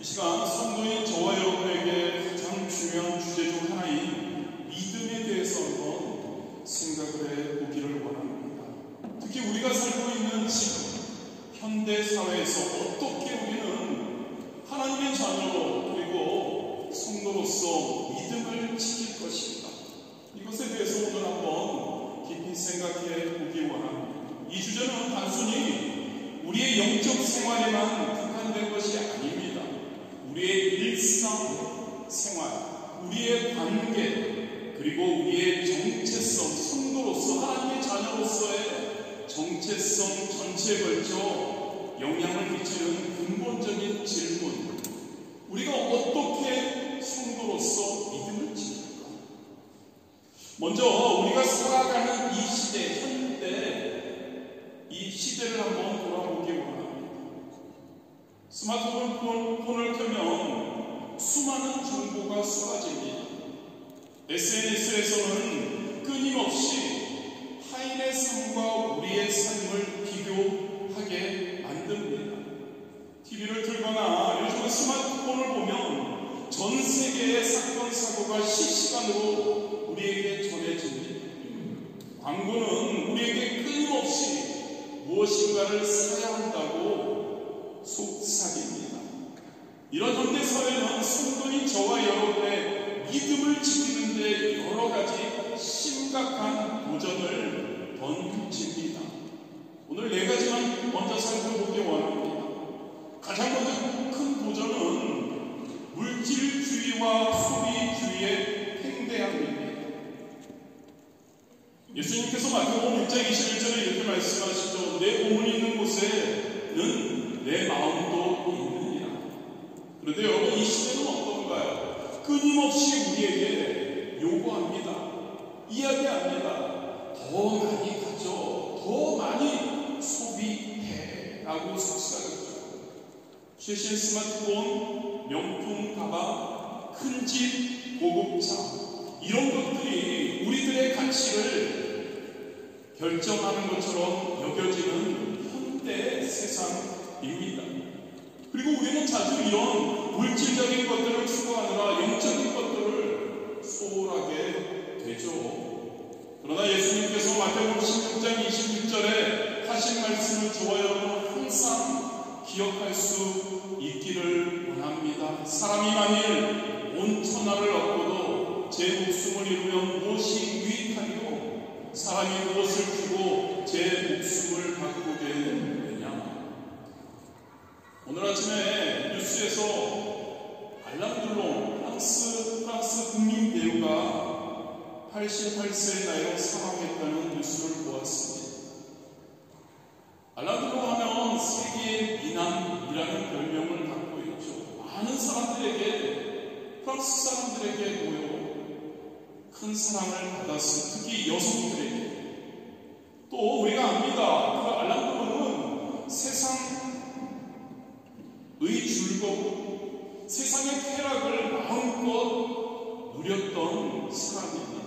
이 시간 성도인 저와 여러분에게 가장 중요한 주제 중 하나인 믿음에 대해서 한번 생각을 해보기를 원합니다. 특히 우리가 살고 있는 지금 현대 사회에서 어떻게 우리는 하나님의 자녀로 그리고 성도로서 믿음을 지킬 것인가, 이것에 대해서 오늘 한번 깊이 생각해 보기 원합니다. 이 주제는 단순히 우리의 영적 생활에만 국한된 것이 아닙니다. 우리의 일상 생활, 우리의 관계, 그리고 우리의 정체성, 성도로서 하나님의 자녀로서의 정체성 전체에 걸쳐 영향을 미치는 근본적인 질문, 우리가 어떻게 성도로서 믿음을 지킬까? 먼저 우리가 살아가는 이 시대, 현대 이 시대를 한번 돌아보기 원합니다. 스마트폰을 켜면 수많은 정보가 쏟아집니다. SNS에서는 끊임없이 타인의 삶과 우리의 삶을 비교하게 만듭니다. TV를 틀거나 요즘 스마트폰을 보면 전 세계의 사건, 사고가 실시간으로 우리에게 전해집니다. 광고는 우리에게 끊임없이 무엇인가를 사야 한다고 속삭입니다. 이런 현대 사회는 성도인 저와 여러분의 믿음을 지키는 데 여러 가지 심각한 도전을 던집니다. 오늘 네 가지만 먼저 살펴보기 원합니다. 가장 먼저 큰 도전은 물질주의와 소비주의의 팽대함입니다. 예수님께서 마태복음 6장 21절에 이렇게 말씀하시죠. 내 몸이 있는 곳에는 내 마음도 있느니라. 그런데 여러분, 이 시대는 어떤가요? 끊임없이 우리에게 요구합니다. 이야기합니다. 더 많이 가져, 더 많이 소비해 라고 속삭이죠. 최신 스마트폰, 명품 가방, 큰 집, 고급차, 이런 것들이 우리들의 가치를 결정하는 것처럼 여겨지는 현대 세상입니다. 그리고 우리는 자주 이런 물질적인 것들을 추구하느라 영적인 것들을 소홀하게 되죠. 그러나 예수님께서 마태복음 16장 26절에 하신 말씀을 저와 여러분 항상 기억할 수 있기를 원합니다. 사람이 만일 온 천하를 얻고도 제 목숨을 잃으면 무엇이 유익하리요? 사람이 무엇을 주고 제 목숨을 바꾸게 되느냐? 오늘 아침에 뉴스에서 알랑드롱 프랑스 국민 배우가 88세의 나이로 사망했다는 뉴스를 보았습니다. 알랑드롱 하면 세계의 미남이라는 별명을 갖고 있죠. 많은 사람들에게, 프랑스 사람들에게 보여 큰 사랑을 받았습니다. 특히 여성들에게. 또 우리가 압니다. 그 알랑드롱은 세상의 즐거움, 세상의 쾌락을 마음껏 누렸던 사람입니다.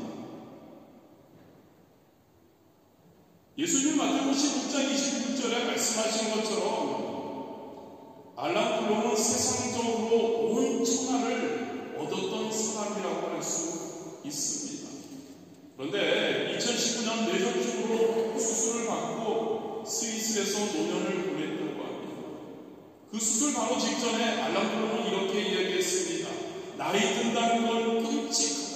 예수님 마태복음 16장 26절에 말씀하신 것처럼 알랑드롱은 세상적으로 온 천하를 얻었던 사람이라고 할 수 있습니다. 그런데 2019년 뇌졸중으로 수술을 받고 스위스에서 노년을 보냈다고 합니다. 그 수술 바로 직전에 알랑드롱은 이렇게 이야기했습니다. 나이 든다는 건 끔찍하다.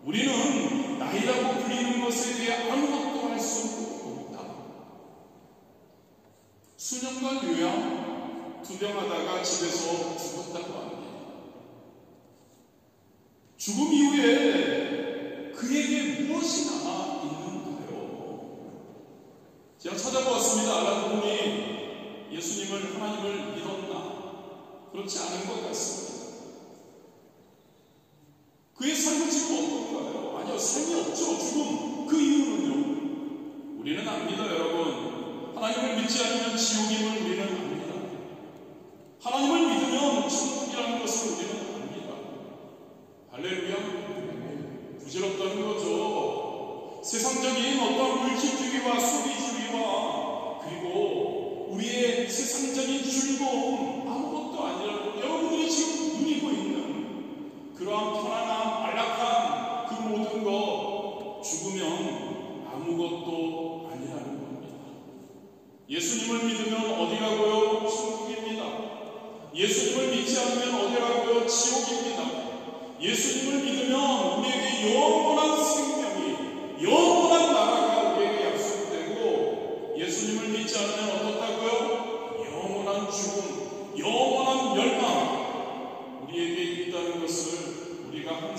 우리는 나이라고 불리는 것에 대해 아무것도 할 수 없다. 수년간 요양, 투병하다가 집에서 죽었다고 합니다. 죽음 이후에 그에게 무엇이 남아 있는가요? 제가 찾아보았습니다. 알랑드롱이 예수님을, 하나님을 믿었나? 그렇지 않은 것 같습니다. 그의 삶은 지금 어떤가요? 아니요, 삶이 없죠. 죽음. 그 이유는요? 우리는 압니다, 여러분. 하나님을 믿지 않으면 지옥임을 우리는 압니다. 하나님을 믿으면 천국이라는 것을 우리는 압니다. 할렐루야. 부질없다는 거죠. 세상적인 어떤 물질주의와 소비주의와 그리고 우리의 세상적인 즐거움 아무것도 아니라고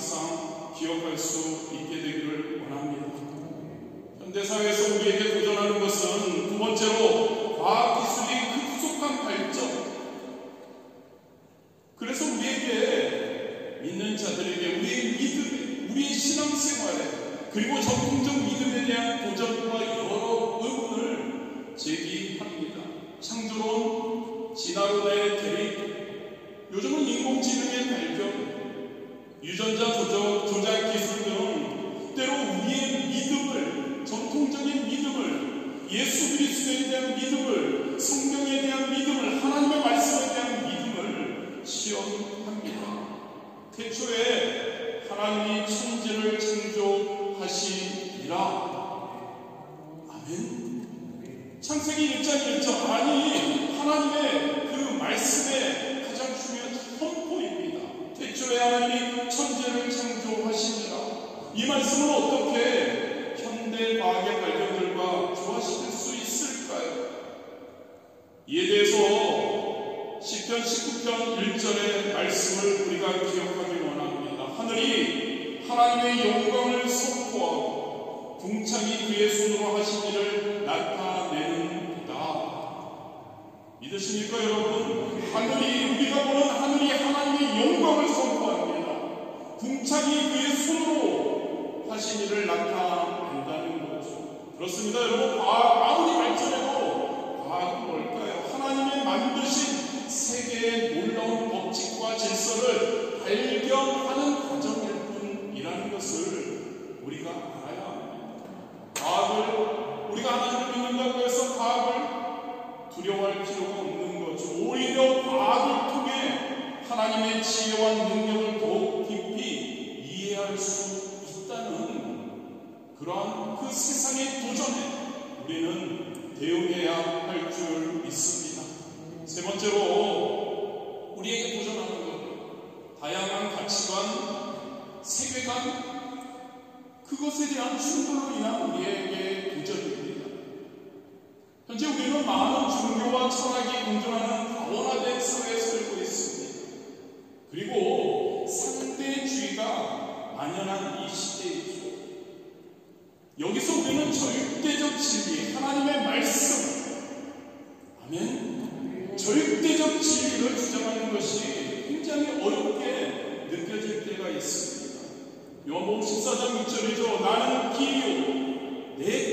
항상 기억할 수 있게 되기를 원합니다. 현대사회에서 우리에게 도전하는 것은 두 번째로 과학기술이 급속한 발전. 그래서 우리에게 믿는 자들에게 우리의 믿음에, 우리의 신앙생활에, 그리고 전통적 믿음에 대한 도전과 여러 의문을 제기합니다. 창조론, 진화론의 대립, 요즘은 인공지능의 발견, 유전자 조작 기술 등 때로 우리의 믿음을, 전통적인 믿음을, 예수 그리스도에 대한 믿음을, 성경에 대한 믿음을, 하나님의 말씀에 대한 믿음을 시험합니다. 태초에 하나님이 천지를 창조하시리라. 아멘. 창세기 1장 1절, 아니 하나님의 그 말씀의 가장 중요한 선포입니다. 태초에 하나님이 천지를 창조하시니라. 이 말씀을 어떻게 현대 과학의 발견들과 조화시킬 수 있을까요? 이에 대해서 시편 19편 1절의 말씀을 우리가 기억하기 원합니다. 하늘이 하나님의 영광을 선포하고 궁창이 그의 손으로 하신 일을 나타내는도다. 믿으십니까 여러분? 하늘이, 우리가 보는 하늘이 하나님의 영광을 선포합니다. 궁창이 그의 손으로 하신 일을 나타낸다는 거죠. 그렇습니다 여러분. 아무리 발전해도 과학은 뭘까요? 하나님의 만드신 세계의 놀라운 법칙과 질서를 발견하는 과정일 뿐이라는 것을 우리가 알아야 합니다. 과학을, 우리가 하나님을 믿는다고 해서 과학을 두려워할 필요가 없는 거죠. 오히려 과학을 통해 하나님의 지혜와 능력을 더욱 깊이 이해할 수 있다는 그러한 그 세상의 도전에 우리는 대응해야 할 줄 믿습니다. 세 번째로 우리에게 도전하는 것, 다양한 가치관, 세계관, 그것에 대한 충돌로 인한 우리에게 도전입니다. 현재 우리는 많은 종교와 철학이 공존하는 다원화된 사회에 살고 있습니다. 그리고 상대주의가 만연한 이 시대이죠. 여기서 우리는 절대적 진리, 하나님의 말씀, 아멘, 절대적 진리를 주장하는 것이 굉장히 어렵게 느껴질 때가 있습니다. 요한복음 14장 6절이죠. 나는 길이요,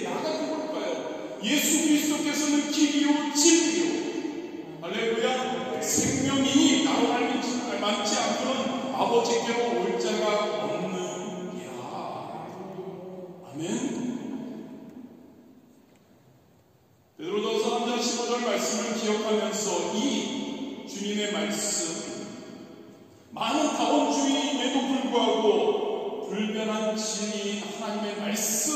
나가 누굴까요? 예수 그리스도께서는 길이요 진리요, 할렐루야. 생명이니 나로 많지 않고는 아버지께로 올 자가 없느니라. 아멘. 베드로전서 3장 15절 말씀을 기억하면서 이 주님의 말씀, 많은 다원주의임에도 불구하고 불변한 진리인 하나님의 말씀,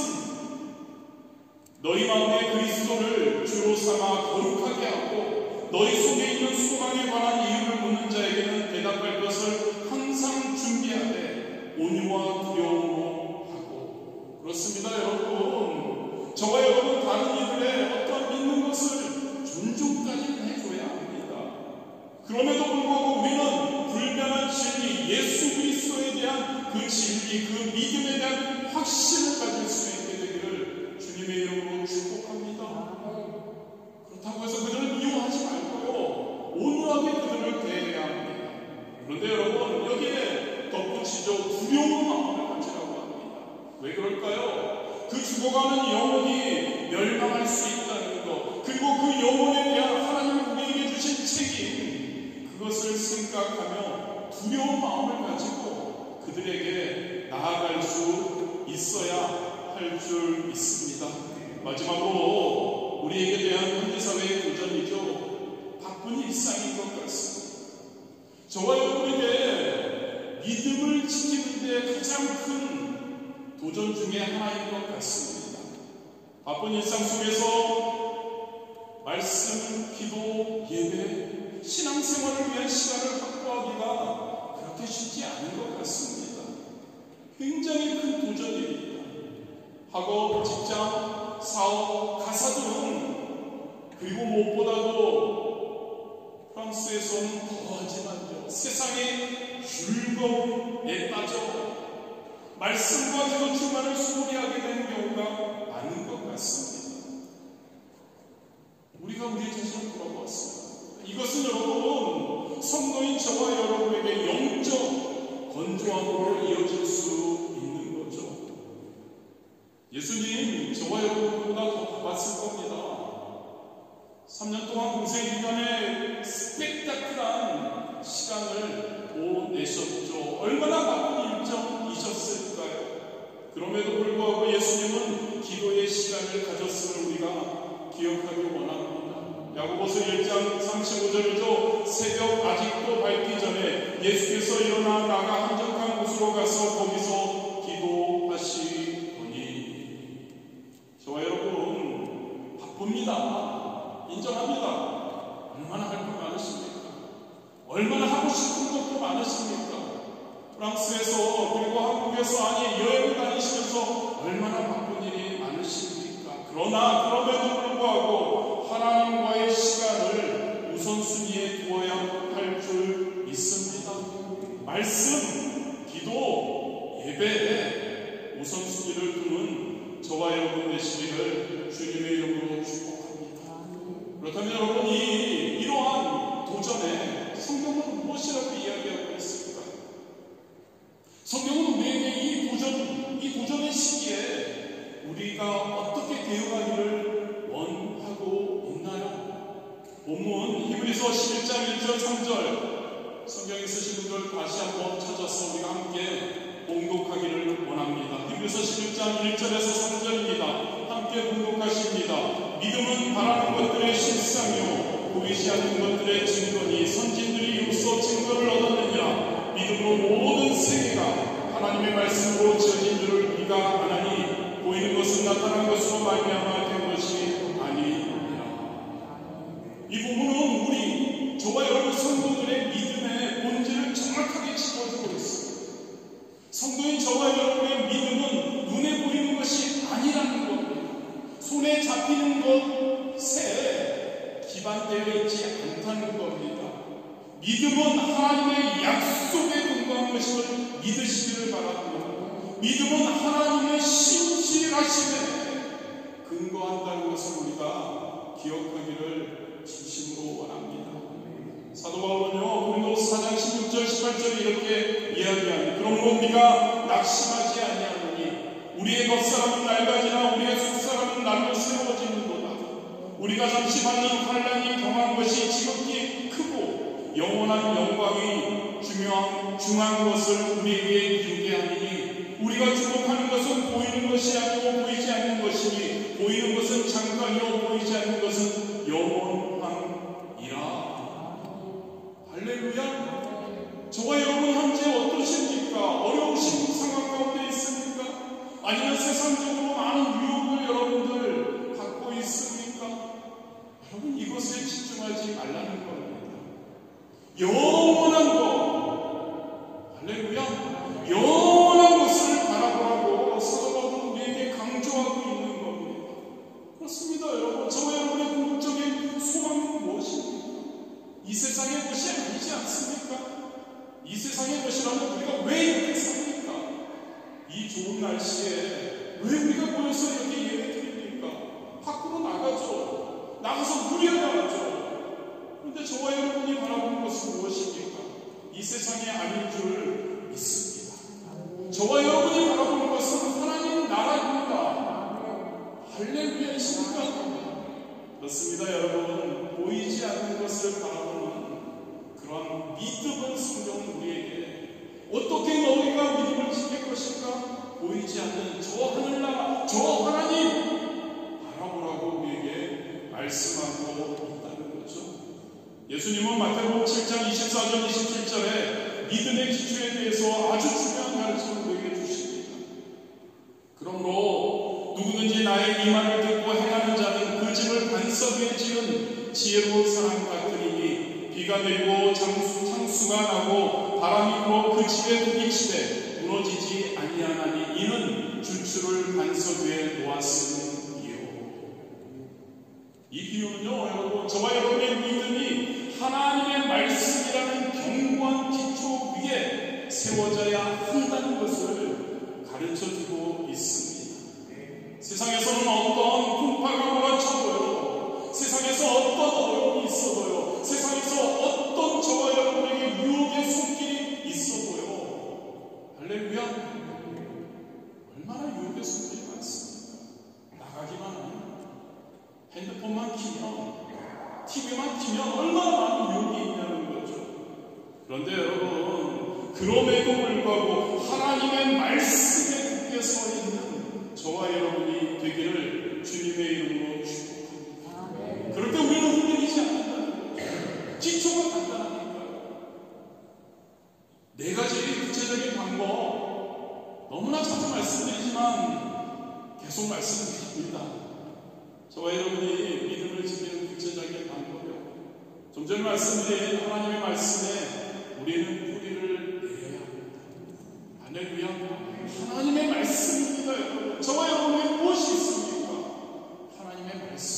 너희 마음에 그리스도를 주로 삼아 거룩하게 하고 너희 속에 있는 소망에 관한 이유를 묻는 자에게는 대답할 것을 항상 준비하되 온유와 두려움으로 하고. 그렇습니다 여러분. 저와 여러분 다른 이들의 어떤 믿는 것을 존중까지는 해줘야 합니다. 그럼에도 불구하고 우리는 불변한 진리, 예수 그리스도에 대한 그 진리, 그 믿음에 대한 확신을 가질 수 있게 되기를 주님의 이름으로 축복합니다. 그렇다고 해서 그들을 미워하지 말고요, 온유하게 그들을 대해야 합니다. 그런데 여러분 여기에 덧붙이죠. 두려운 마음을 가지라고 합니다. 왜 그럴까요? 그 죽어가는 영혼이 멸망할 수 있다는 것, 그리고 그 영혼에 대한 하나님이 우리에게 주신 책임, 그것을 생각하며 두려운 마음을 가지고 그들에게 나아갈 수 있어야 할 줄 믿습니다. 마지막으로 우리에게 대한 현대사회의 도전이죠. 바쁜 일상인 것 같습니다. 저와 여러분에게 믿음을 지키는 데 가장 큰 도전 중에 하나인 것 같습니다. 바쁜 일상 속에서 말씀, 기도, 예배, 신앙생활을 위한 시간을 확보하기가 그렇게 쉽지 않은 것 같습니다. 굉장히 큰 도전입니다. 학업, 직장, 사업, 가사 등, 그리고 무엇보다도 프랑스에서는 더하지만요, 세상의 즐거움에 빠져 말씀과 기도 충만을 소홀히 하게 되는 경우가 많은 것 같습니다. 우리가 우리 자신을 돌아보았습니다. 이것은 여러분, 성도인 저와 여러분에게 영적 건조함으로 이어질 수 있는 거죠. 예수님 저와 여러분보다 더 바빴을 겁니다. 3년 동안 공생 기간에 스펙타클한 시간을 보내셨죠. 얼마나 바쁜 일정이셨을까요? 그럼에도 불구하고 예수님은 기도의 시간을 가졌음을 우리가 기억하기 원합니다. 야고보서 1장 35절이죠. 새벽 아직도 밝기 전에 예수께서 일어나 나가 한적한 곳으로 가서 거기서 기도하시더니. 저와 여러분 바쁩니다. 인정합니다. 얼마나 할 것 많으십니까? 얼마나 하고 싶은 것도 많으십니까? 프랑스에서 그리고 한국에서 아니 여행을 다니시면서 얼마나 바쁜 일이 많으십니까? 그러나 그럼에도 불구하고 하나님과의 시간을 우선순위에 두어야 할 줄 믿습니다. 말씀, 기도, 예배에 우선순위를 두는 저와 여러분 되시기를 주님의 이름으로 축복합니다. 그렇다면 여러분, 이러한 도전에 성경은 무엇이라고 이야기하고 있습니까? 성경은 우리에게 이 도전의 시기에 우리가 어떻게 대응하기를 원하고 있나요? 본문 히브리서 11장 1절 3절 성경 있으신 분들 다시 한번 찾아서 우리가 함께 봉독하기를 원합니다. 히브리서 11장 1절에서 3절입니다. 함께 봉독하십니다. 믿음은 바라는 것들의 실상이요 보이지 않는 것들의 증거니 선진들이 이로써 증거를 얻었느니라. 믿음으로 모든 세계가 하나님의 말씀으로 지어진 줄을 우리가 아나니 보이는 것은 나타난 것으로 말미암아 된 것이 아니니라. 이 부분은 우리 저와 여러분 성도들의 믿음의 본질을 정확하게 짚어주고 있습니다. 성도인 저와 여러분의 믿음은 눈에 보이는 것이 아니라는 겁니다. 손에 잡히는 것에 기반되어 있지 않다는 겁니다. 믿음은 하나님의 약속에 근거한 것임을 믿으시기를 바랍니다. 믿음은 하나님의 신실하심에 근거한다는 것을 우리가 기억하기를 진심으로 원합니다. 사도 바울은요, 고린도서 4장 16절 18절에 이렇게 이야기합니다. 그러므로 우리가 낙심하지 아니하노니 우리의 겉사람은 낡아지나 우리의 속사람은 날로 새로워지는도다. 우리가 잠시 받는 환난이 경한 것이 지극히 크고 영원한 영광이 중한 것을 우리에게 이루게 하니 우리가 주목하는 것은 보이는 것이 아니고 보이지 않는 것이니 보이는 것은 잠깐이요 보이지 않는 것은 영원함이라. 할렐루야. 저와 여러분 현재 어떠십니까? 어려우신 상황 가운데 있습니까? 아니면 세상적으로 많은 유혹을 여러분들 갖고 있습니까? 여러분 이것에 집중하지 말라는 겁니다. 영원한 것, 할렐루야, 영원한 것을 바라보라고 사도 바울은 우리에게 강조하고 있는 겁니다. 그렇습니다. 여러분, 저와 여러분의 궁극적인 소망은 무엇입니까? 이 세상의 것이 아니지 않습니까? 이 세상의 것이라면 우리가 왜 이렇게 삽니까? 이 좋은 날씨에 왜 우리가 모여서 이렇게 예배 드립니까? 밖으로 나가죠. 나가서 누려야죠. 그런데 저와 여러분이 바라보는 것은 무엇입니까? 이 세상이 아닌 줄 믿습니다. 저와 여러분이 바라보는 것은 하나님 나라입니다. 할렐루야이십니까? 그렇습니다. 여러분, 보이지 않는 것을 바라보는 그런 믿음은 성경은 우리에게 어떻게 너희가 믿음을 지킬 것인가? 보이지 않는 저 하늘나라, 저 하나님 바라보라고 우리에게 말씀하고 있다는 거죠. 예수님은 마태복음 7장 24절 27절에 믿음의 기초에 대해서 아주 중요한 가르침을 우리에게 주십니다. 그러므로 누구든지 나의 이 말을 듣고 행하는 자는 그 집을 반석 위에 지은 지혜로운 사람 같으니 비가 내리고 창수가 나고 바람이 불어 그 집에 부딪히되 무너지지 아니하나니 이는 주추를 반석 위에 놓았음이요. 이 비유는요, 여러분, 저와 여러분의 믿음이 하나님의 말씀이라는 견고한 기초 위에 세워져야 한다는 것을 가르쳐주고 있습니다. 세상에서는 어떤 풍파가 몰아쳐도요, 세상에서 어떤 어려움이 있어도요, 세상에서 어떤 저와 여러분에게 유혹의 손길이 있어도요, 할렐루야, 얼마나 유혹의 손길이 많습니까? 나가기만 하면, 핸드폰만 키면, TV만 키면 얼마나 많은 유혹이 있냐는 거죠. 그런데 여러분, 그럼에도 불구하고 하나님의 말씀에 굳게 서 있는 저와 여러분이 되기를 주님의 이름으로 축복합니다. 그럴 때 우리는 흔들리지 않는다는 거죠. 기초가 간단하니까요. 네 가지 구체적인 방법, 너무나 자주 말씀드리지만 계속 말씀드립니다. 저와 여러분이 믿음을 지키는 구체적인 방법이요, 좀 전에 말씀드린 하나님의 말씀에 우리는 뿌리를 내려야 합니다. 할렐루야. 하나님의 말씀입니다. 여러분, 저와 여러분에게 무엇이 있습니까? 하나님의 말씀.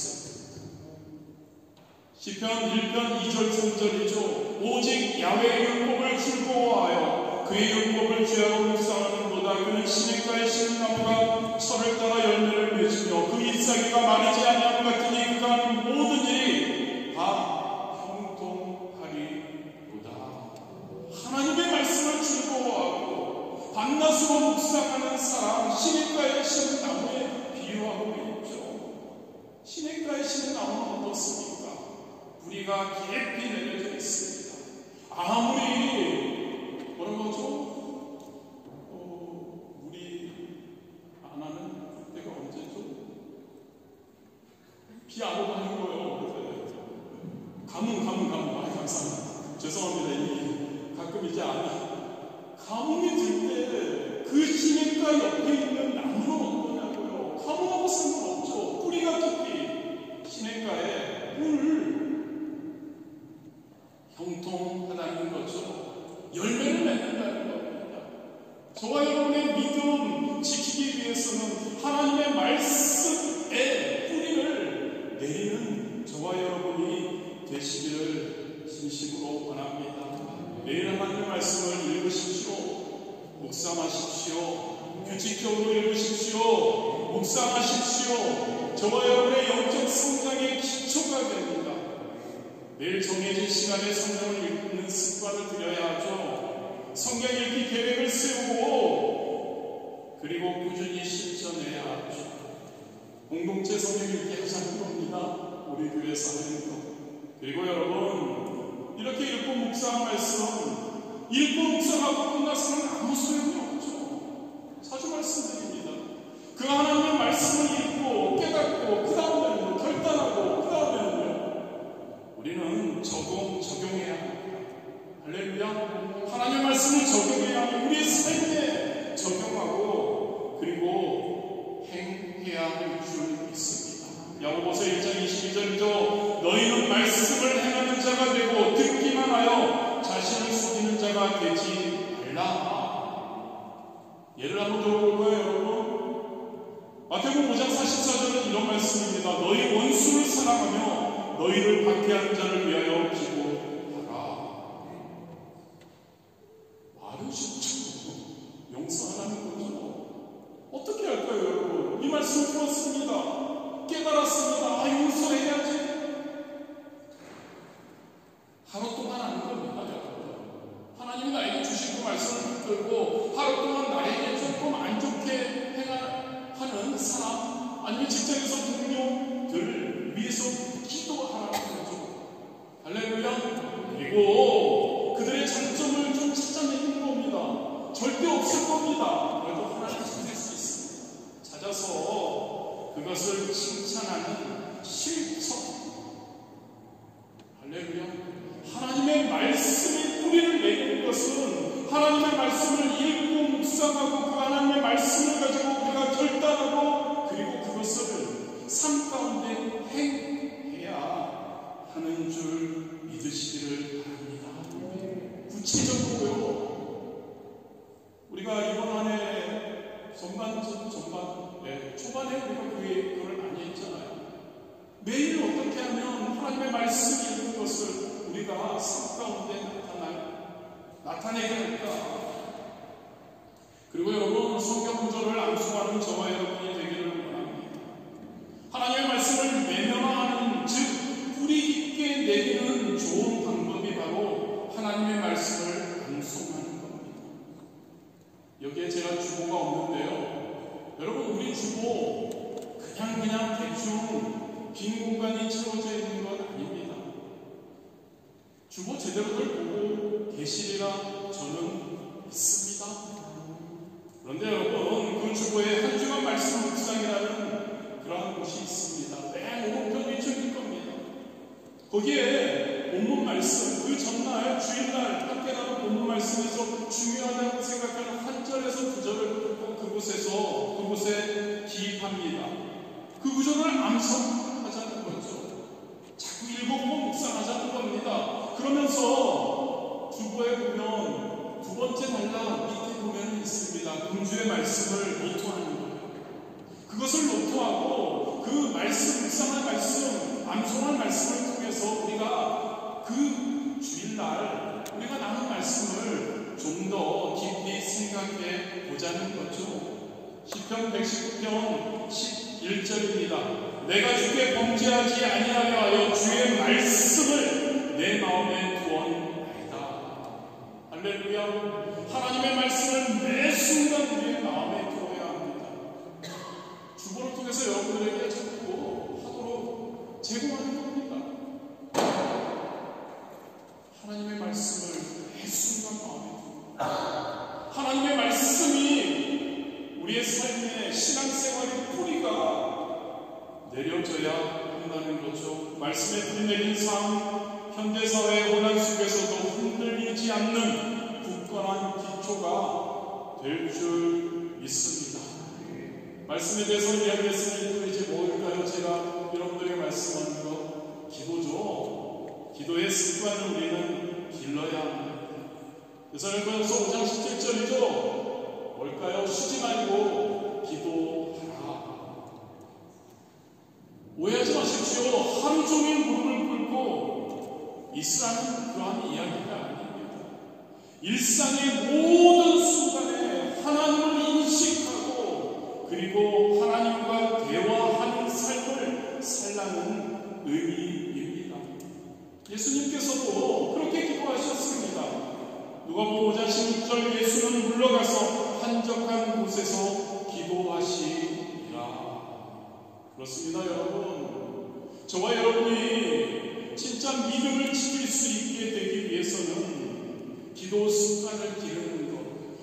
시편 1편 2절 3절이죠. 오직 야훼의 율법을 즐거워하여 그의 율법을 죄하고 묵상하는보다 그는 시냇가에 심은 나무가 철을 따라 열매를 맺으며 그 잎사귀가 마르지 아니함 같으니 그가 하는 모든 일이 다 형통하리로다. 하나님의 말씀을 즐거워하고 밤낮으로 묵상하는 사람, 시냇가에 심은 나무에 비유하고 있죠. 시냇가에 심은 나무는 어떻습니까? 뿌리가 깊이 내려져 있습니다. 아무리 뭐라고 하죠? 물이 안 하는 그때가 언제죠? 비 안 오고 하는 거예요. 가뭄. 많이 감사합니다. 죄송합니다. 이 가끔 이제 가뭄이 들 때 그 시냇가 옆에 있는 나무는 어떠냐고요? 가뭄하고 상관없죠. 뿌리가 깊이 시냇가에 형통하다는 거죠. 열매를 맺는다는 겁니다. 저와 여러분의 믿음 지키기 위해서는 하나님의 말씀에 뿌리를 내리는 저와 여러분이 되시기를 진심으로 원합니다. 매일 하나님의 말씀을 읽으십시오. 묵상하십시오. 규칙적으로 읽으십시오. 묵상하십시오. 저와 여러분의 영적 성장의 기초가 됩니다. 매일 정해진 시간에 성경을 읽는 습관을 들여야 하죠. 성경 읽기 계획을 세우고 그리고 꾸준히 실천해야 하죠. 공동체 성경 읽기 하자는 겁니다. 우리 교회에서 하는 것. 그리고 여러분, 이렇게 읽고 묵상한 말씀, 읽고 묵상하고 끝나서는 아무 소용이 없죠. 자주 말씀드립니다. 그 하나님의 말씀을 읽고 깨닫고 그 다음에는요, 결단하고 그 다음에는요, 우리는 적용해야 합니다. 할렐루야. 하나님의 말씀을 적용해야 하면 우리의 삶에 적용하고 그리고 행해야 할 줄 있습니다. 야고보서 1장 22절이죠. 너희는 말씀을 행하는 자가 되고 듣기만 하여 자신을 속이는 자가 되지 말라. 예를 한번 들어볼까요, 여러분? 마태복음 5장 44절은 이런 말씀입니다. 너희 원수를 사랑하며 너희를 박해하는 자를 위하여 기도하라. 말은 쉽죠. 용서하라는 거죠. 어떻게 할까요, 여러분? 이 말씀 들었습니다. 깨달았습니다. 용서해야지. 하루 동안 하는 겁니다, 여러분. 하나님이 나에게 주신 그 말씀을 붙들고 하루 동안 나에게 조금 안 좋게 행하는 사람, 아니면 직장에서 동료들 위해서 기도하라는 거죠. 할렐루야. 그리고 그들의 장점을 좀 찾아내는 겁니다. 절대 없을 겁니다. 그래도 하나님 찾을 수 있습니다. 찾아서 그것을 칭찬하는 실천. 할렐루야. 하나님의 말씀에 뿌리를 내리는 것은 하나님의 말씀을 읽고 묵상하고 그 하나님의 말씀을 가지고 우리가 결단하고 그리고 그것을 삶 가운데 행해야 하는 줄 믿으시기를 바랍니다. 구체적으로요. 우리가 이번 한 해 초반에 우리가 그걸 많이 했잖아요. 매일 어떻게 하면 하나님의 말씀이 있는 것을 우리가 삶 가운데 나타내게 할까? 그리고 여러분, 성경 구절을 암송하는 저와 여러분이 되기를 원합니다. 하나님의 말씀을 매너하는, 즉 뿌리 깊게 내리는 좋은 방법이 바로 하나님의 말씀을 암송하는 겁니다. 여기에 제가 주보가 없는데요, 여러분, 우리 주보 그냥 대충 빈 공간이 채워져 있는 건 아닙니다. 주보 제대로들 보고 계시리라 저는 믿습니다. 그런데 여러분, 그 주보에 한 주간 말씀 묵상이라는 그러한 곳이 있습니다. 맨 오른편 위쪽일 겁니다. 거기에 본문 말씀, 그 전날 주일날 함께 나눈 본문 말씀에서 중요하다고 생각하는 한 절에서 두 절을 그곳에 기입합니다. 그 구절을 암송하자는 거죠. 자꾸 읽어보고 묵상하자는 겁니다. 그러면서 주보에 보면 두 번째 단락 밑에 보면 있습니다. 금주의 말씀을 노트하는 거예요. 그것을 노트하고 그 말씀, 묵상할 말씀, 암송할 말씀을 통해서 우리가 그 주일날 우리가 나눈 말씀을 좀 더 깊이 생각해 보자는 거죠. 시편 119편 11절입니다. 내가 주께 범죄하지 아니하려 하여 주의 말씀을 내 마음에 두었나이다. 할렐루야. 하나님의 말씀을 매 순간 우리의 마음에 두어야 합니다. 주보를 통해서 여러분들에게 자꾸 하도록 제공하는 겁니다. 하나님의 말씀을 매 순간 마음에 두고, 하나님의 말씀이 우리의 삶의 신앙생활의 뿌리가 내려져야 한다는 거죠. 말씀에 뿌리 내린 삶, 현대사회의 혼란 속에서도 흔들리지 않는 굳건한 기초가 될 줄 믿습니다. 말씀에 대해서 이야기했으니 또 이제 뭘까요? 제가 여러분들에게 말씀하는 거, 기도죠. 기도의 습관을 우리는 길러야 합니다. 요사야서 5장 17절이죠. 뭘까요? 쉬지 말고 기도하라. 오해하지 마십시오. 하루 종일 무릎을 꿇고 있으라는 그러한 이야기가 아닙니다. 일상의 모든 순간에 하나님을 인식하고 그리고 하나님과 대화하는 삶을 살라는 의미입니다. 예수님께서도 그렇게 기도하셨습니다. 누가복음 5장 16절, 예수는 물러가서 한적한 곳에서 기도하시니라. 그렇습니다, 여러분. 저와 여러분이 진짜 믿음을 지킬 수 있게 되기 위해서는 기도 습관을 기르는 것,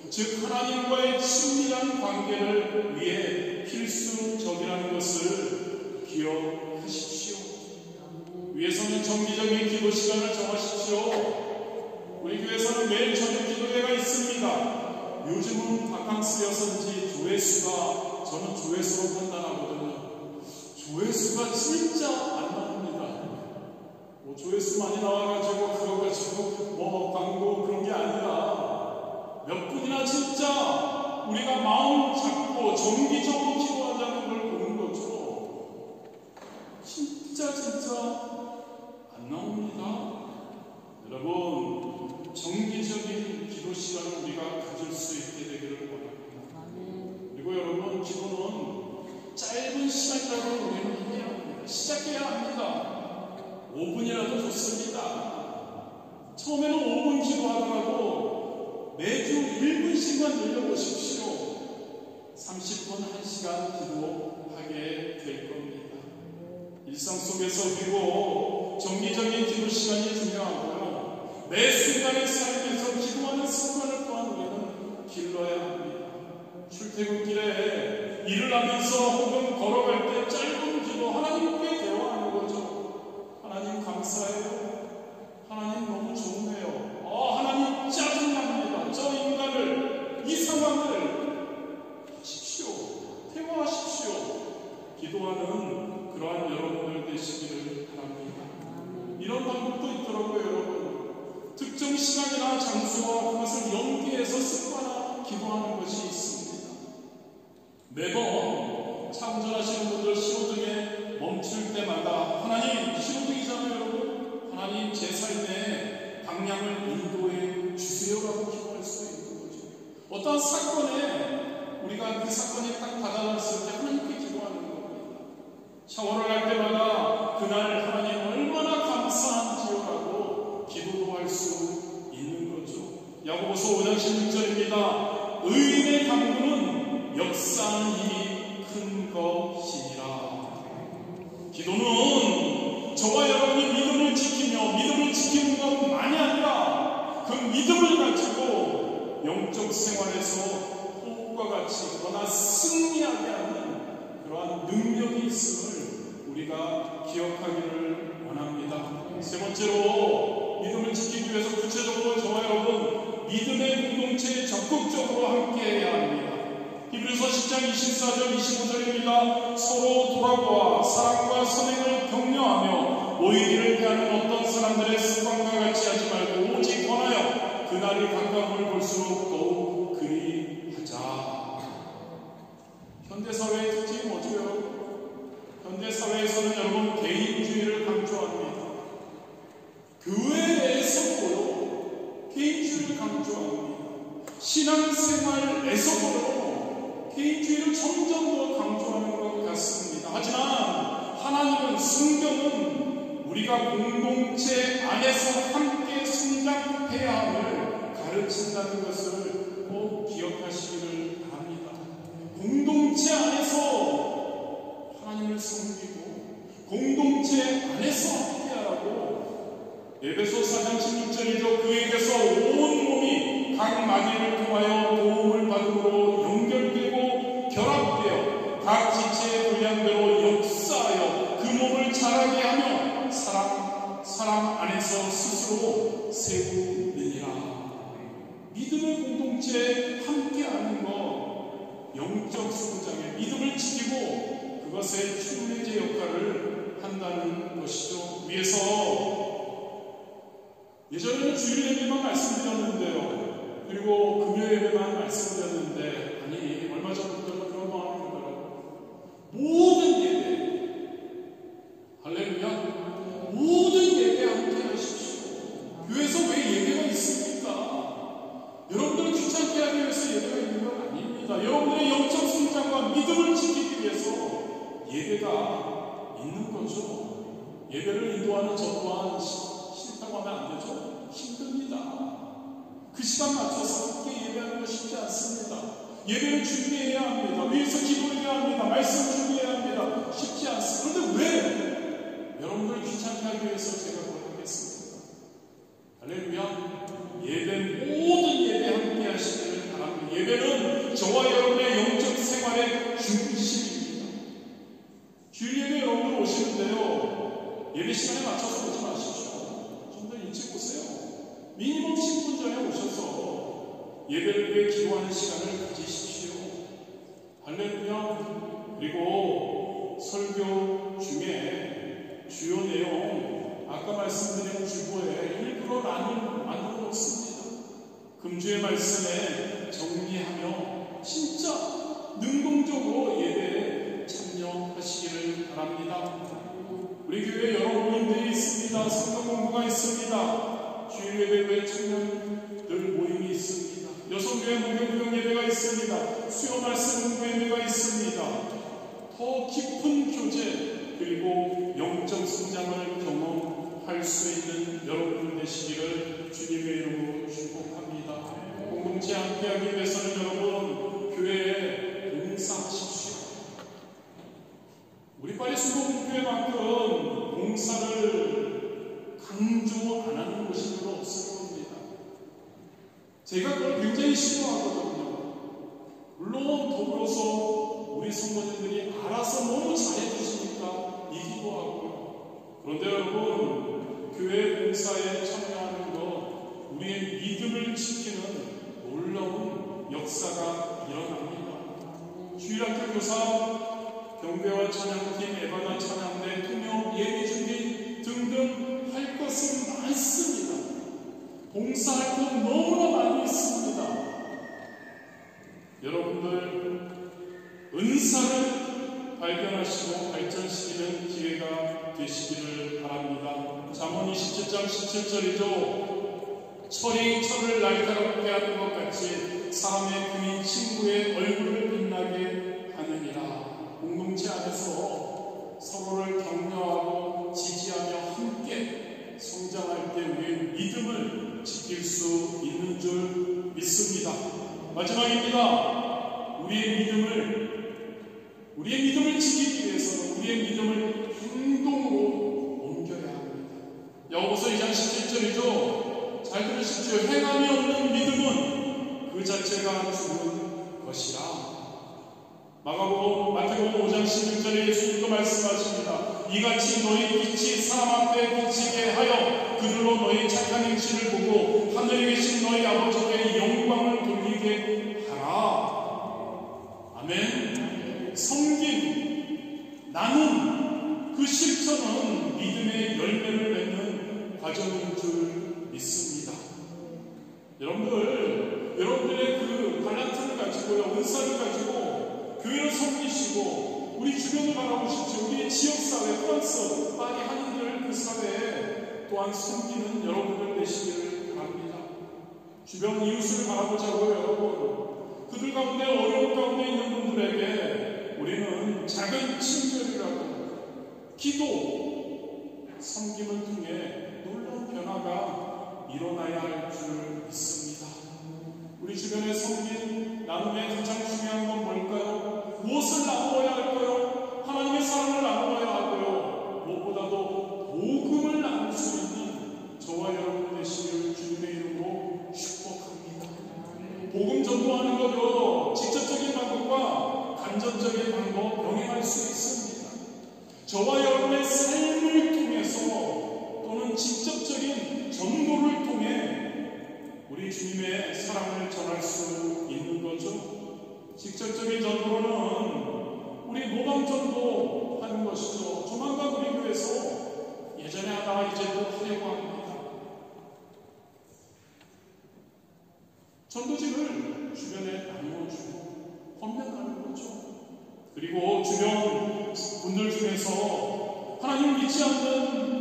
즉 하나님과의 친밀한 관계를 위해 필수적이라는 것을 기억하십시오. 위해서는 정기적인 기도 시간을 정하십시오. 우리 교회에서는 매일 저녁 기도회가 있습니다. 요즘은 바캉스여서인지 조회수가, 저는 조회수로 판단하거든요. 조회수가 진짜 안 나옵니다. 조회수 많이 나와가지고 그거 가지고 광고 그런 게 아니라 몇 분이나 진짜 우리가 마음 잡고 정기적으로 기도하자는 걸 보는 거죠. 진짜 안 나옵니다. 여러분, 정기적인 기도 시간을 우리가 가질 수 있게 되기를 원합니다. 그리고 여러분, 기도는 짧은 시간이라도 우리는 해야 합니다. 시작해야 합니다. 5분이라도 좋습니다. 처음에는 5분 기도하더라도 매주 1분씩만 늘려보십시오. 30분, 1시간 기도하게 될 겁니다. 일상 속에서 그리고 정기적인 기도 시간이 중요하고요. 매 순간의 삶에서 기도하는 습관을 또한 우리는 길러야 합니다. 출퇴근길에 일을 하면서 혹은 걸어갈 때 짧은 기도, 하나님께 대화하는 거죠. 하나님 감사해요. 하나님 너무 좋네요. 하나님 짜증납니다. 저 인간을, 이 상황을 하십시오. 대화하십시오. 기도하는 그러한 여러분들 되시기를 바랍니다. 이런 방법도 있더라고요, 여러분. 특정 시간이나 장소와 그것을 연계해서 습관화 기도하는 것이 있습니다. 매번 차 운전하시는 분들 신호등에 멈출 때마다 하나님, 신호등이잖아요, 여러분. 하나님, 제 삶에 방향을 인도해 주세요라고 기도할 수 있는 거죠. 어떤 사건에 우리가 그 사건이 딱 다가왔을 때 하나님께 기도하는 겁니다. 샤워를 할 때마다 그날 하나님 얼마나 감사한지요라고 기도도 할 수 있는 거죠. 야고보서 5장 16절입니다. 의인의 강구는 역사하는 힘이 큰 것이니라. 기도는 저와 여러분이 믿음을 지키며 믿음을 지키는 것만이 아니라 그 믿음을 가지고 영적 생활에서 호흡과 같이 그러나 승리하게 하는 그러한 능력이 있음을 우리가 기억하기를 원합니다. 세 번째로 믿음을 지키기 위해서 구체적으로 저와 여러분 믿음의 공동체에 적극적으로 함께해야 합니다. 히브리서 10장 24절 25절입니다. 서로 돌아보아 사랑과 선행을 격려하며 오히리를 대하는 어떤 사람들의 습관과 같이 하지 말고 오직 권하여 그날이 가까움을 볼수록 더욱 그리하자. 현대사회의 특징이 뭐죠 여러분? 현대사회에서는 여러분 개인주의를 강조합니다. 교회에서도 개인주의를 강조합니다. 신앙생활에서도 개인주의를 점점 더 강조하는 것 같습니다. 하지만 하나님은 성경은 우리가 공동체 안에서 함께 성장해야 함을 가르친다는 것을 꼭 기억하시기를 바랍니다. 공동체 안에서 하나님을 섬기고 공동체 안에서 함께하라고 에베소 4장 16절이죠. 그에게서 온 몸이 각 마디를 통하여 도움을 받음으로 연결되고 결합되어 각 지체의 분량대로 역사하여 그 몸을 자라게 하며 사람 안에서 스스로 세우느니라. 믿음의 공동체에 함께하는 것, 영적 성장에 믿음을 지키고 그것의 촉매제 역할을 한다는 것이죠. 위에서 예전에는 주일 예배만 말씀드렸는데요. 그리고 금요 예배만 말씀드렸는데, 아니, 얼마 전부터는 그런 마음이 들더라고요. 모든 예배, 할렐루야, 모든 예배 함께 하십시오. 교회에서 왜 예배가 있습니까? 여러분들을 귀찮게 하기 위해서 예배가 있는 건 아닙니다. 여러분들의 영적 성장과 믿음을 지키기 위해서 예배가 있는 거죠. 예배를 인도하는 저 또한 싫다고 하면 안 되죠? 힘듭니다. 그 시간 맞춰서 함께 예배하는 거 쉽지 않습니다. 예배를 준비해야 합니다. 위에서 기도해야 합니다. 말씀 준비해야 합니다. 쉽지 않습니다. 그런데 왜? 여러분들을 귀찮게 하기 위해서 제가 그걸 하겠습니다. 할렐루야. 모든 예배 함께 하시기를 바랍니다. 예배는 저와 여러분의 영적 생활의 중심입니다. 주일 예배 여러분들 오시는데요. 예배 시간에 맞춰서 오지 마십시오. 좀 더 일찍 오세요. 미니멈 10분 전에 오셔서 예배를 위해 기도하는 시간을 가지십시오. 할렐루야. 그리고 설교 중에 주요 내용 아까 말씀드린 주보에 일부러 란을 만들어 놓습니다. 금주의 말씀에 정리하며 진짜 능동적으로 예배에 참여하시기를 바랍니다. 우리 교회에 여러 모임들이 있습니다. 성경 공부가 있습니다. 주일 예배 외 청년들 모임이 있습니다. 여성교회 무교구역 예배가 있습니다. 수요 말씀 공부 예배가 있습니다. 더 깊은 교제 그리고 영적 성장을 경험할 수 있는 여러분 되시기를 주님의 이름으로 축복합니다. 공동체 함께하기 위해서는 여러분 교회에 봉사하십시오. 우리 파리 수목교회만큼 봉사를 강조 안 하는 곳이 별로 없을 겁니다. 제가 그걸 굉장히 싫어하거든요. 물론 더불어서 우리 성도님들이 알아서 너무 잘해주시니까 이기도 하고요. 그런데 여러분 교회 봉사에 참여하는 것 우리의 믿음을 지키는 놀라운 역사가 일어납니다. 주일학교 교사 경배와 찬양팀, 에바다 찬양대, 통역, 예배 준비 등등 할 것은 많습니다. 봉사할 것 너무나 많이 있습니다. 여러분들 은사를 발견하시고 발전시키는 기회가 되시기를 바랍니다. 잠언 27장 17절이죠. 철이 철을 날카롭게 하는 것 같이 사람의 금이 친구의 얼굴을 빛나게 하느니라. 공동체 안에서 서로를 격려하고 지지하며 함께 성장할 때 우리의 믿음을 지킬 수 있는 줄 믿습니다. 마지막입니다. 우리의 믿음을 지키기 위해서는 우리의 믿음을 행동으로 옮겨야 합니다. 야고보서 2장 17절이죠. 잘 들으십시오. 행함이 없는 믿음은 그 자체가 죽은 것이라. 마태복음 5장 16절에 예수님도 말씀하십니다. 이같이 너희 빛이 사람 앞에 비치게 하여 그들로 너희 착한 행실을 보고 하늘에 계신 너희 아버지께 영광을 돌리게 하라. 아멘. 섬김, 나눔, 그 실천은 믿음의 열매를 맺는 과정인 줄 믿습니다. 여러분들의 그 달란트를 가지고요, 은사를 가지고 교회를 섬기시고 우리 주변을 바라보십시오. 우리 지역사회, 프랑스, 파리 한인들 그 사회에 또한 섬기는 여러분들 되시기를 바랍니다. 주변 이웃을 바라보자고요, 여러분. 그들 가운데 어려운 가운데 있는 분들에게 우리는 작은 친절이라고 기도, 섬김을 통해 놀라운 변화가 일어나야 할 줄 믿습니다. 우리 주변에 섬긴 나눔의 가장 중요한 건 뭘까요? 무엇을 나누어야 할까요? 하나님의 사랑을 나누어야 하고요. 무엇보다도 복음을 나눌 수 있는 저와 여러분 되시기를 주님의 이름으로 축복합니다. 복음 전도하는 것도 직접적인 방법과 간접적인 방법 병행할 수 있습니다. 저와 여러분의 삶을 통해서 또는 직접적인 전도를 통해 우리 주님의 사랑을 전할 수 있는 거죠. 직접적인 전도로는 우리 모방 전도 하는 것이죠. 조만간 우리 교회에서 예전에 하다가 이제 또 하려고 합니다. 전도지를 주변에 나누어주고 헌명하는 거죠. 그리고 주변 분들 중에서 하나님을 믿지 않는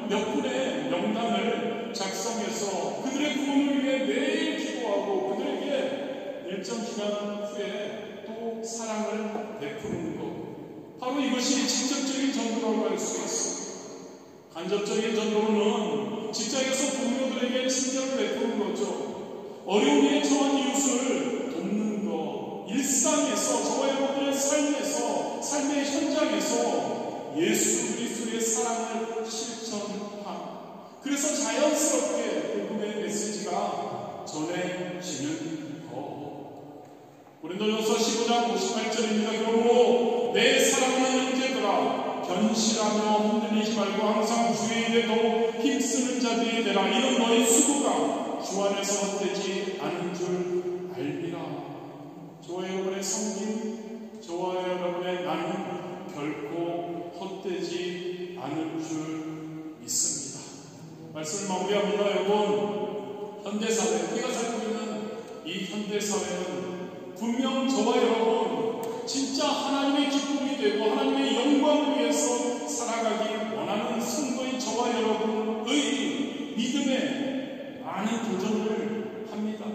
몇 분의 명단을 작성해서 그들의 구원을 위해 매일 기도하고 그들에게 일정 기간 후에 또 사랑을 베푸는 것, 바로 이것이 직접적인 전도라고 할 수 있습니다. 간접적인 전도로는 직장에서 동료들에게 친절을 베푸는 거죠. 어려운 일에 처한 이웃을 돕는 것, 일상에서 저와 여러분의 삶에서, 삶의 현장에서 예수 그리스도의 사랑을 실천함. 그래서 자연스럽게 복음의 메시지가 전해지는 것. 고린도전서 15장 58절입니다. 그러므로 내 사랑하는 형제들아, 견실하며 흔들리지 말고 항상 주의 일에 더욱 힘쓰는 자들이 되라. 이는 너희 수고가 주 안에서 헛되지 않은 줄 알리라. 저와 여러분의 섬김, 저와 여러분의 나눔 결코 헛되지 않을 줄 믿습니다. 말씀을 마무리합니다. 여러분, 현대사회, 우리가 살고 있는 이 현대사회는 분명 저와 여러분 진짜 하나님의 기쁨이 되고 하나님의 영광을 위해서 살아가기 원하는 성도인 저와 여러분의 믿음에 많은 도전을 합니다.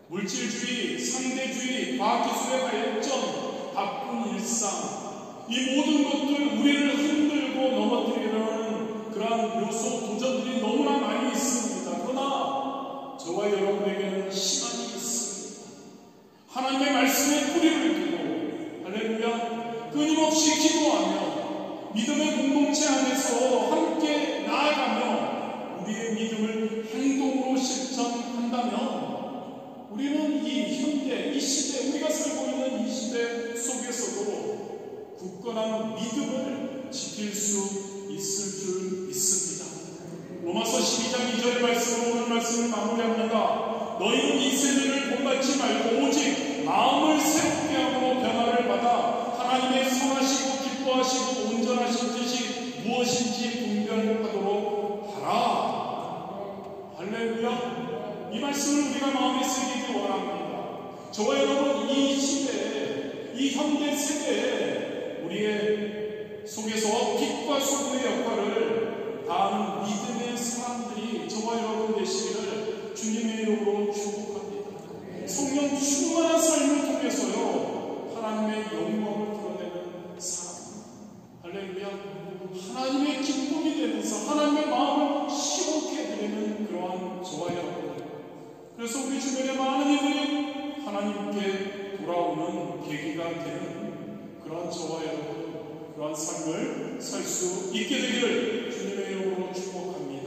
물질주의, 상대주의, 과학기술의 발전, 바쁜 일상, 이 모든 것들 우리를 흔들고 넘어뜨리는 그러한 요소, 도전들이 너무나 많이 있습니다. 그러나 저와 여러분에게는 희망이 있습니다. 하나님의 말씀에 뿌리를 두고 할렐루야, 끊임없이 기도하며 믿음의 공동체 안에서 함께 나아가며 우리의 믿음을 행동으로 실천한다면 우리는 이 현대, 이 시대, 우리가 살고 있는 이 시대 속에서도 굳건한 믿음을 지킬 수 있을 줄 믿습니다. 로마서 12장 2절의 말씀으로 오늘 말씀을 마무리합니다. 너희는 이 세대를 본받지 말고 오직 마음을 새롭게 하고 변화를 받아 하나님의 선하시고 기뻐하시고 온전하신 뜻이 무엇인지 분별하도록 하라. 할렐루야. 이 말씀을 우리가 마음에 새기기 원합니다. 저와 여러분, 이 시대에, 이 현대 세대에 우리의 속에서 빛과 소금의 역할을 다하는 믿음의 사람들이 저와 여러분 되시기를 주님의 이름으로 축복합니다. 성령 충만한 삶을 통해서요 하나님의 영광을 드러내는 삶, 할렐루야, 하나님의 기쁨이 되면서 하나님의 마음을 시원케 드리는 그러한 저와 여러분, 그래서 우리 주변의 많은 이들이 하나님께 돌아오는 계기가 되는 그러한 저와 여러분, 그러한 삶을 살 수 있게 되기를 주님의 이름으로 축복합니다.